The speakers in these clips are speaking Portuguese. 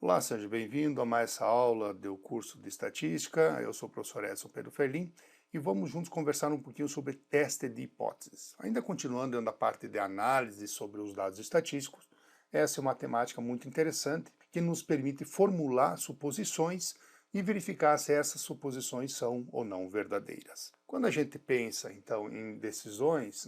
Olá, seja bem-vindo a mais essa aula do curso de Estatística. Eu sou o professor Edson Pedro Ferlin e vamos juntos conversar um pouquinho sobre teste de hipóteses. Ainda continuando dentro da parte de análise sobre os dados estatísticos, essa é uma temática muito interessante que nos permite formular suposições e verificar se essas suposições são ou não verdadeiras. Quando a gente pensa, então, em decisões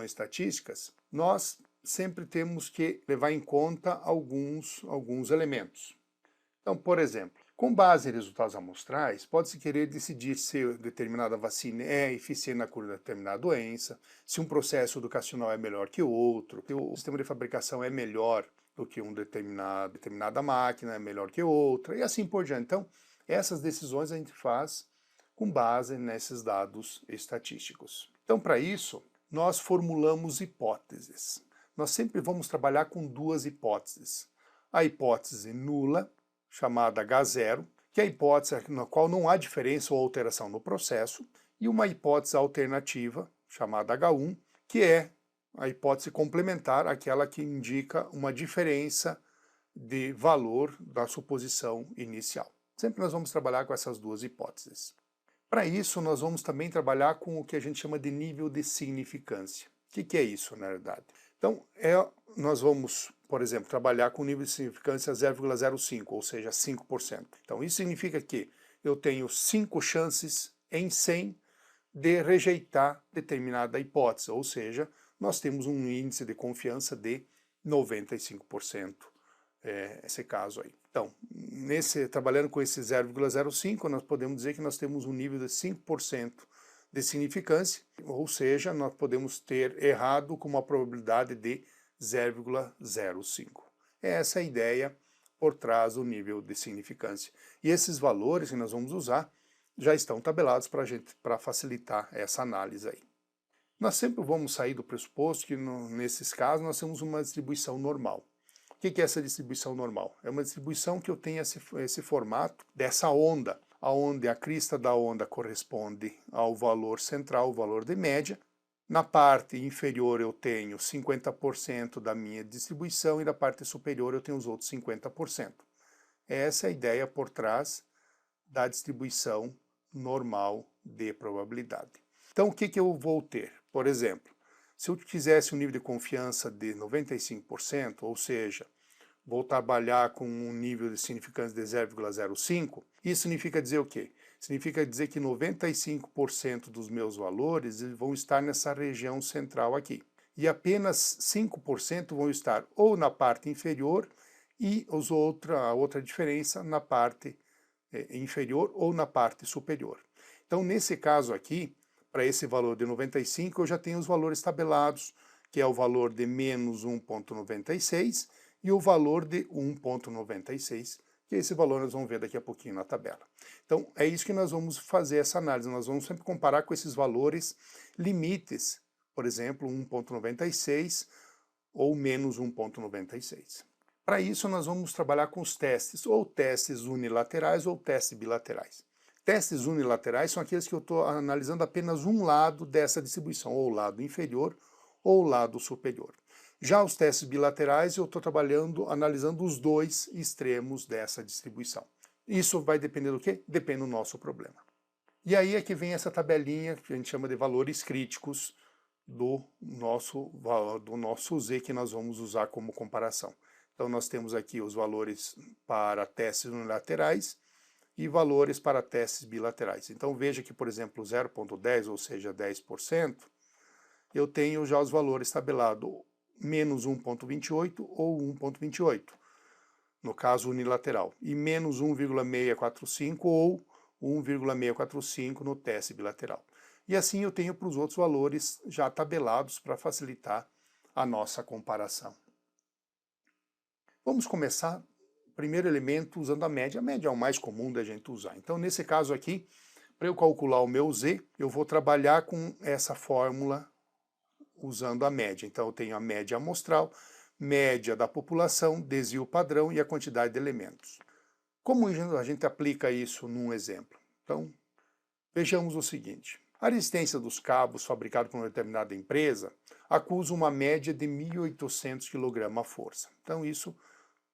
estatísticas, nós sempre temos que levar em conta alguns elementos. Então, por exemplo, com base em resultados amostrais, pode-se querer decidir se determinada vacina é eficiente na cura de determinada doença, se um processo educacional é melhor que o outro, se o sistema de fabricação é melhor do que determinada máquina, é melhor que outra, e assim por diante. Então, essas decisões a gente faz com base nesses dados estatísticos. Então, para isso, nós formulamos hipóteses. Nós sempre vamos trabalhar com duas hipóteses. A hipótese nula, chamada H0, que é a hipótese na qual não há diferença ou alteração no processo, e uma hipótese alternativa, chamada H1, que é a hipótese complementar, aquela que indica uma diferença de valor da suposição inicial. Sempre nós vamos trabalhar com essas duas hipóteses. Para isso, nós vamos também trabalhar com o que a gente chama de nível de significância. O que é isso, na verdade? Então, nós vamos, por exemplo, trabalhar com nível de significância 0,05, ou seja, 5%. Então, isso significa que eu tenho 5 chances em 100 de rejeitar determinada hipótese, ou seja, nós temos um índice de confiança de 95%, esse caso aí. Então, trabalhando com esse 0,05, nós podemos dizer que nós temos um nível de 5% de significância, ou seja, nós podemos ter errado com uma probabilidade de 0,05. Essa é a ideia por trás do nível de significância. E esses valores que nós vamos usar já estão tabelados para facilitar essa análise aí. Nós sempre vamos sair do pressuposto que, nesses casos, nós temos uma distribuição normal. O que é essa distribuição normal? É uma distribuição que eu tenho esse formato dessa onda, onde a crista da onda corresponde ao valor central, o valor de média. Na parte inferior eu tenho 50% da minha distribuição e na parte superior eu tenho os outros 50%. Essa é a ideia por trás da distribuição normal de probabilidade. Então o que eu vou ter? Por exemplo, se eu quisesse um nível de confiança de 95%, ou seja, vou trabalhar com um nível de significância de 0,05, isso significa dizer o quê? Significa dizer que 95% dos meus valores vão estar nessa região central aqui. E apenas 5% vão estar ou na parte inferior e a outra diferença na parte inferior ou na parte superior. Então, nesse caso aqui, para esse valor de 95, eu já tenho os valores tabelados, que é o valor de menos 1,96 e o valor de 1,96, que esse valor nós vamos ver daqui a pouquinho na tabela. Então, é isso que nós vamos fazer essa análise. Nós vamos sempre comparar com esses valores limites, por exemplo, 1,96 ou menos 1,96. Para isso, nós vamos trabalhar com os testes, ou testes unilaterais ou testes bilaterais. Testes unilaterais são aqueles que eu estou analisando apenas um lado dessa distribuição, ou o lado inferior ou o lado superior. Já os testes bilaterais eu estou analisando os dois extremos dessa distribuição. Isso vai depender do quê? Depende do nosso problema. E aí é que vem essa tabelinha que a gente chama de valores críticos do nosso Z que nós vamos usar como comparação. Então nós temos aqui os valores para testes unilaterais e valores para testes bilaterais. Então veja que, por exemplo, 0,10, ou seja, 10%, eu tenho já os valores tabelados menos 1,28 ou 1,28, no caso unilateral, e menos 1,645 ou 1,645 no teste bilateral. E assim eu tenho para os outros valores já tabelados para facilitar a nossa comparação. Vamos começar primeiro elemento usando a média. A média é o mais comum da gente usar. Então, nesse caso aqui, para eu calcular o meu Z, eu vou trabalhar com essa fórmula usando a média. Então, eu tenho a média amostral, média da população, desvio padrão e a quantidade de elementos. Como a gente aplica isso num exemplo? Então, vejamos o seguinte. A resistência dos cabos fabricados por uma determinada empresa acusa uma média de 1.800 kg à força. Então, isso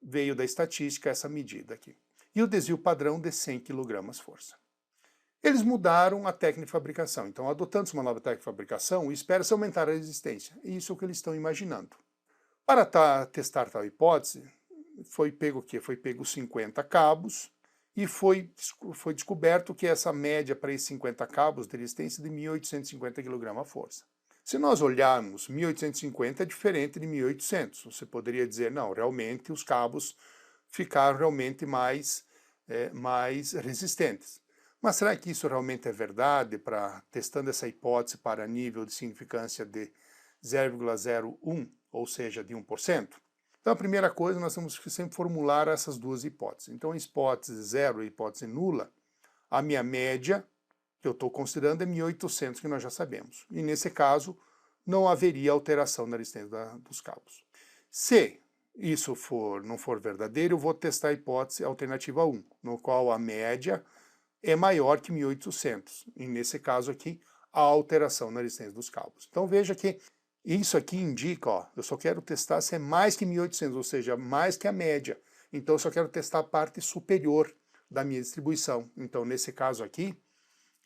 veio da estatística essa medida aqui. E o desvio padrão de 100 kgfm. Eles mudaram a técnica de fabricação. Então, adotando-se uma nova técnica de fabricação, espera-se aumentar a resistência. E isso é o que eles estão imaginando. Para testar tal hipótese, foi pego o quê? Foi pego 50 cabos e foi descoberto que essa média para esses 50 cabos de resistência de 1.850 kgfm. Se nós olharmos, 1.850 é diferente de 1.800. Você poderia dizer, não, realmente os cabos ficaram realmente mais resistentes. Mas será que isso realmente é verdade, testando essa hipótese para nível de significância de 0,01, ou seja, de 1%? Então a primeira coisa, nós temos que sempre formular essas duas hipóteses. Então, hipótese zero e hipótese nula, a minha média que eu estou considerando é 1.800, que nós já sabemos. E nesse caso, não haveria alteração na resistência dos cabos. Se isso não for verdadeiro, eu vou testar a hipótese alternativa 1, no qual a média é maior que 1.800. E nesse caso aqui, a alteração na resistência dos cabos. Então veja que isso aqui indica, ó, eu só quero testar se é mais que 1.800, ou seja, mais que a média. Então eu só quero testar a parte superior da minha distribuição. Então nesse caso aqui,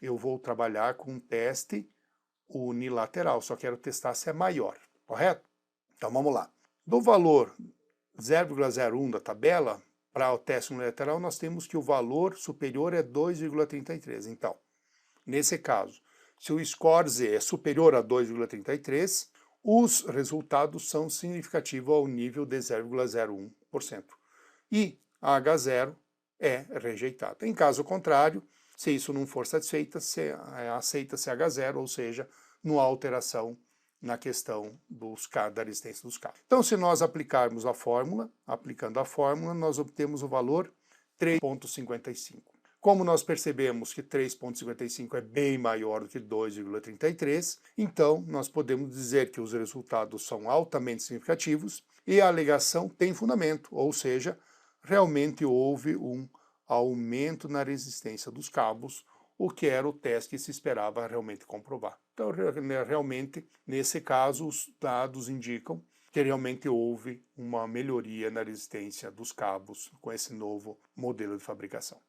eu vou trabalhar com um teste unilateral, só quero testar se é maior, correto? Então vamos lá. Do valor 0,01 da tabela, para o teste unilateral, nós temos que o valor superior é 2,33. Então, nesse caso, se o score Z é superior a 2,33, os resultados são significativos ao nível de 0,01%. E a H0 é rejeitada. Em caso contrário, se isso não for satisfeito, aceita-se H0, ou seja, não há alteração na questão da resistência dos cabos. Então, se nós aplicarmos a fórmula, nós obtemos o valor 3,55. Como nós percebemos que 3,55 é bem maior do que 2,33, então nós podemos dizer que os resultados são altamente significativos e a alegação tem fundamento, ou seja, realmente houve um aumento na resistência dos cabos, o que era o teste que se esperava realmente comprovar. Então, realmente, nesse caso, os dados indicam que realmente houve uma melhoria na resistência dos cabos com esse novo modelo de fabricação.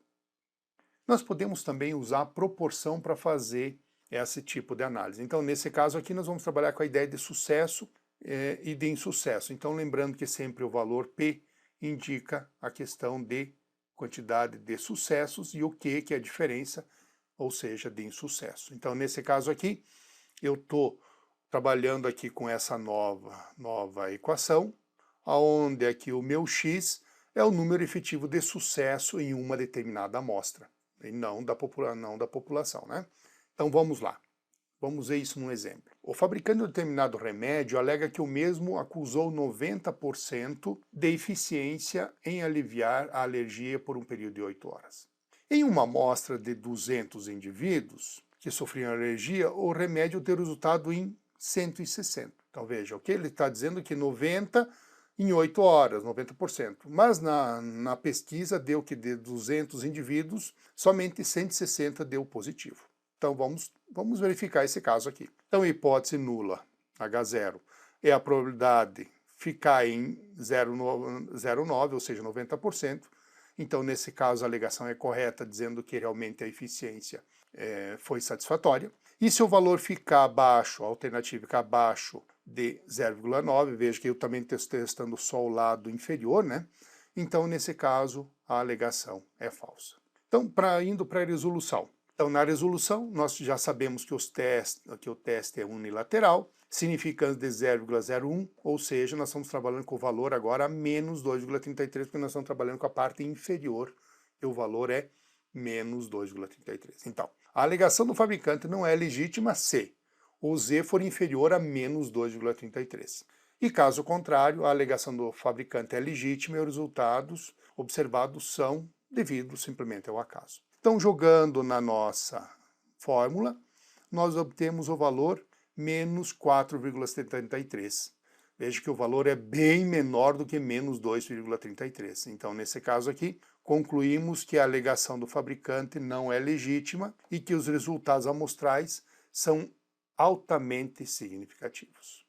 Nós podemos também usar a proporção para fazer esse tipo de análise. Então, nesse caso aqui, nós vamos trabalhar com a ideia de sucesso e de insucesso. Então, lembrando que sempre o valor P indica a questão de quantidade de sucessos e o que é a diferença, ou seja, de insucesso. Então, nesse caso aqui, eu estou trabalhando aqui com essa nova equação, onde aqui o meu x é o número efetivo de sucesso em uma determinada amostra, e não da população, né? Então, vamos lá. Vamos ver isso num exemplo. O fabricante de um determinado remédio alega que o mesmo acusou 90% de eficiência em aliviar a alergia por um período de 8 horas. Em uma amostra de 200 indivíduos que sofriam alergia, o remédio deu resultado em 160. Então veja, o que ele está dizendo que 90 em 8 horas, 90%. Mas na pesquisa deu que de 200 indivíduos, somente 160 deu positivo. Então vamos verificar esse caso aqui. Então a hipótese nula, H0, é a probabilidade ficar em 0,9, ou seja, 90%. Então, nesse caso, a alegação é correta, dizendo que realmente a eficiência foi satisfatória. E se o valor ficar abaixo, a alternativa ficar abaixo de 0,9, veja que eu também estou testando só o lado inferior, né? Então, nesse caso, a alegação é falsa. Então, indo para a resolução. Então, na resolução, nós já sabemos que o teste é unilateral, significando de 0,01, ou seja, nós estamos trabalhando com o valor agora menos 2,33, porque nós estamos trabalhando com a parte inferior, e o valor é menos 2,33. Então, a alegação do fabricante não é legítima se o Z for inferior a menos 2,33. E caso contrário, a alegação do fabricante é legítima e os resultados observados são devidos simplesmente ao acaso. Então, jogando na nossa fórmula, nós obtemos o valor menos 4,73. Veja que o valor é bem menor do que menos 2,33. Então, nesse caso aqui, concluímos que a alegação do fabricante não é legítima e que os resultados amostrais são altamente significativos.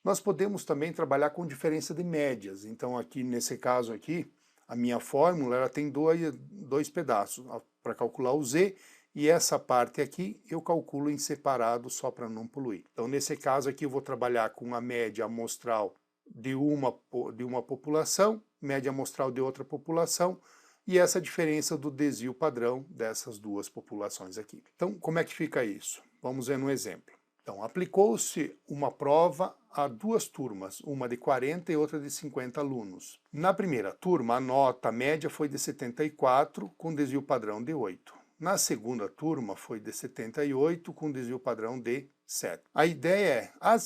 Nós podemos também trabalhar com diferença de médias. Então aqui nesse caso aqui, a minha fórmula ela tem dois pedaços para calcular o z, e essa parte aqui eu calculo em separado só para não poluir. Então nesse caso aqui eu vou trabalhar com a média amostral de uma população, média amostral de outra população, e essa diferença do desvio padrão dessas duas populações aqui. Então como é que fica isso? Vamos ver no exemplo. Então, aplicou-se uma prova a duas turmas, uma de 40 e outra de 50 alunos. Na primeira turma, a nota média foi de 74, com desvio padrão de 8. Na segunda turma, foi de 78, com desvio padrão de 7. A ideia é, a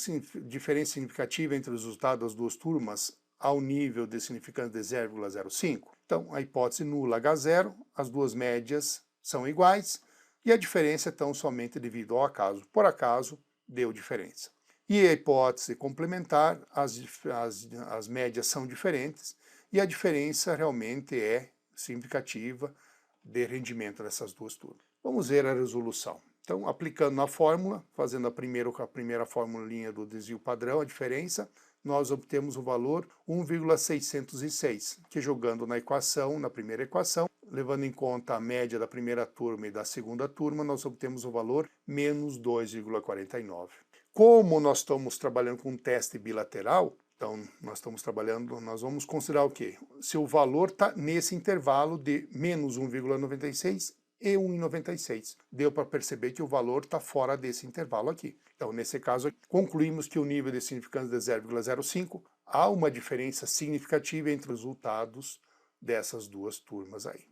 diferença significativa entre os resultados das duas turmas ao nível de significância de 0,05. Então, a hipótese nula H0, as duas médias são iguais, e a diferença é tão somente devido ao acaso. Por acaso, deu diferença. E a hipótese complementar, as médias são diferentes, e a diferença realmente é significativa de rendimento dessas duas turmas. Vamos ver a resolução. Então, aplicando na fórmula, fazendo a primeira formulinha do desvio padrão, a diferença, nós obtemos o valor 1,606, que jogando na equação, na primeira equação, levando em conta a média da primeira turma e da segunda turma, nós obtemos o valor menos 2,49. Como nós estamos trabalhando com um teste bilateral, então nós vamos considerar o quê? Se o valor está nesse intervalo de menos 1,96 e 1,96. Deu para perceber que o valor está fora desse intervalo aqui. Então, nesse caso, concluímos que o nível de significância é 0,05, há uma diferença significativa entre os resultados dessas duas turmas aí.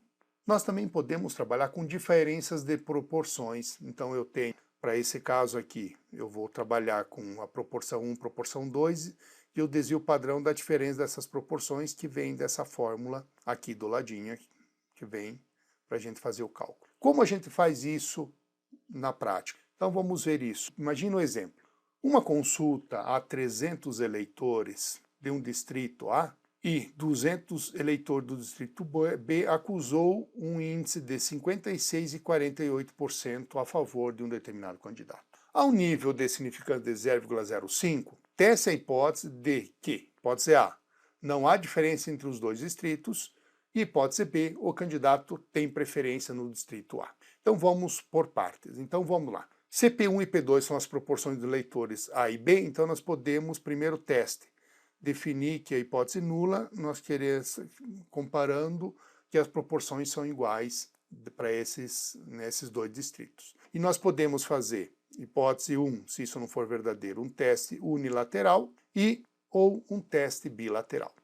Nós também podemos trabalhar com diferenças de proporções. Então, eu tenho, para esse caso aqui, eu vou trabalhar com a proporção 1, proporção 2, e o desvio padrão da diferença dessas proporções que vem dessa fórmula aqui do ladinho, que vem para a gente fazer o cálculo. Como a gente faz isso na prática? Então vamos ver isso. Imagina um exemplo. Uma consulta a 300 eleitores de um distrito A e 200 eleitores do distrito B acusou um índice de 56,48% a favor de um determinado candidato. Ao nível de significância de 0,05, teste a hipótese de que, hipótese A, não há diferença entre os dois distritos, e hipótese B, o candidato tem preferência no distrito A. Então vamos por partes. Então vamos lá. CP1 e P2 são as proporções de eleitores A e B, então nós podemos, primeiro teste, definir que a hipótese nula, nós queremos, comparando que as proporções são iguais para nesses dois distritos. E nós podemos fazer, hipótese 1, se isso não for verdadeiro, um teste unilateral ou um teste bilateral.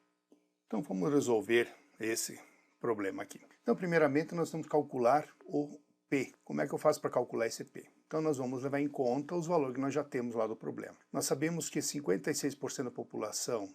Então vamos resolver esse problema aqui. Então, primeiramente, nós vamos calcular o P. Como é que eu faço para calcular esse P? Então, nós vamos levar em conta os valores que nós já temos lá do problema. Nós sabemos que 56% da população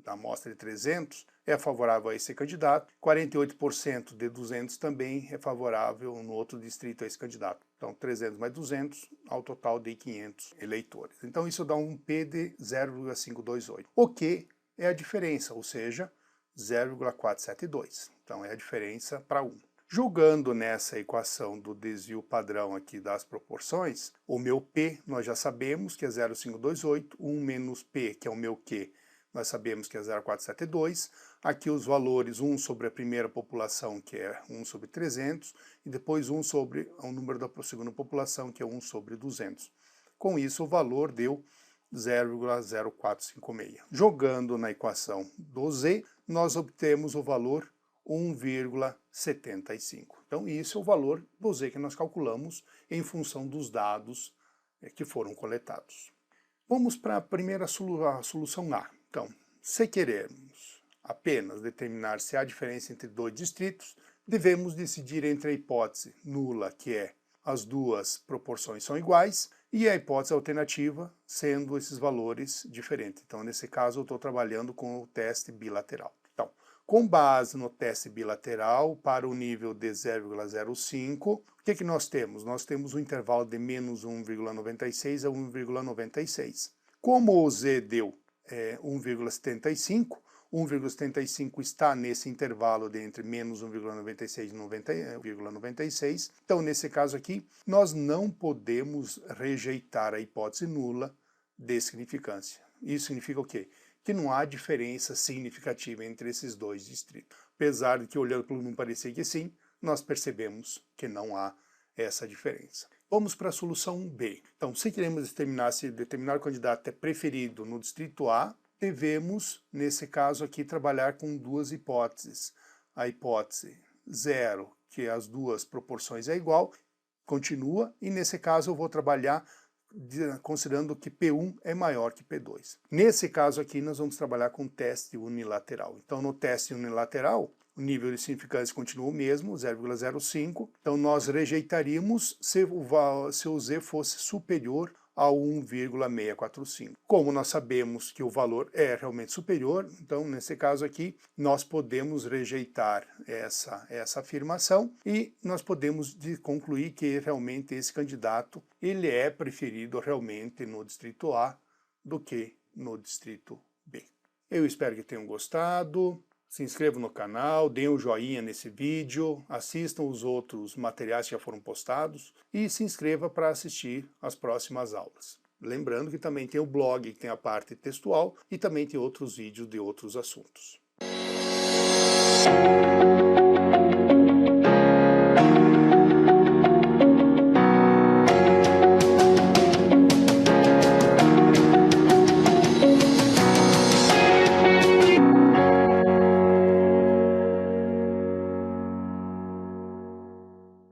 da amostra de 300 é favorável a esse candidato, 48% de 200 também é favorável no outro distrito a esse candidato. Então, 300 mais 200, ao total de 500 eleitores. Então, isso dá um P de 0,528. O que é a diferença, ou seja, 0,472. Então é a diferença para 1. Jogando nessa equação do desvio padrão aqui das proporções, o meu P nós já sabemos que é 0,528, 1 menos P, que é o meu Q, nós sabemos que é 0,472. Aqui os valores, 1 sobre a primeira população, que é 1 sobre 300, e depois 1 sobre o número da segunda população, que é 1 sobre 200. Com isso, o valor deu 0,0456. Jogando na equação do Z, nós obtemos o valor 1,75. Então, isso é o valor do Z que nós calculamos em função dos dados que foram coletados. Vamos para a primeira solução A. Então, se queremos apenas determinar se há diferença entre dois distritos, devemos decidir entre a hipótese nula, que é as duas proporções são iguais, e a hipótese alternativa, sendo esses valores diferentes. Então, nesse caso, eu estou trabalhando com o teste bilateral. Então, com base no teste bilateral, para o nível de 0,05, o que nós temos? Nós temos um intervalo de menos 1,96 a 1,96. Como o Z deu 1,75, 1,75 está nesse intervalo de entre menos 1,96 e 90,96. Então, nesse caso aqui, nós não podemos rejeitar a hipótese nula de significância. Isso significa o quê? Que não há diferença significativa entre esses dois distritos. Apesar de que, olhando para o número, parecer que sim, nós percebemos que não há essa diferença. Vamos para a solução B. Então, se queremos determinar se determinado candidato é preferido no distrito A, devemos, nesse caso aqui, trabalhar com duas hipóteses. A hipótese 0, que as duas proporções é igual, continua, e nesse caso eu vou trabalhar considerando que P1 é maior que P2. Nesse caso aqui, nós vamos trabalhar com teste unilateral. Então, no teste unilateral, o nível de significância continua o mesmo, 0,05. Então, nós rejeitaríamos se o Z fosse superior a 1,645. Como nós sabemos que o valor é realmente superior, então, nesse caso aqui, nós podemos rejeitar essa afirmação e nós podemos concluir que realmente esse candidato ele é preferido realmente no distrito A do que no distrito B. Eu espero que tenham gostado. Se inscrevam no canal, deem um joinha nesse vídeo, assistam os outros materiais que já foram postados e se inscreva para assistir as próximas aulas. Lembrando que também tem o blog, que tem a parte textual e também tem outros vídeos de outros assuntos.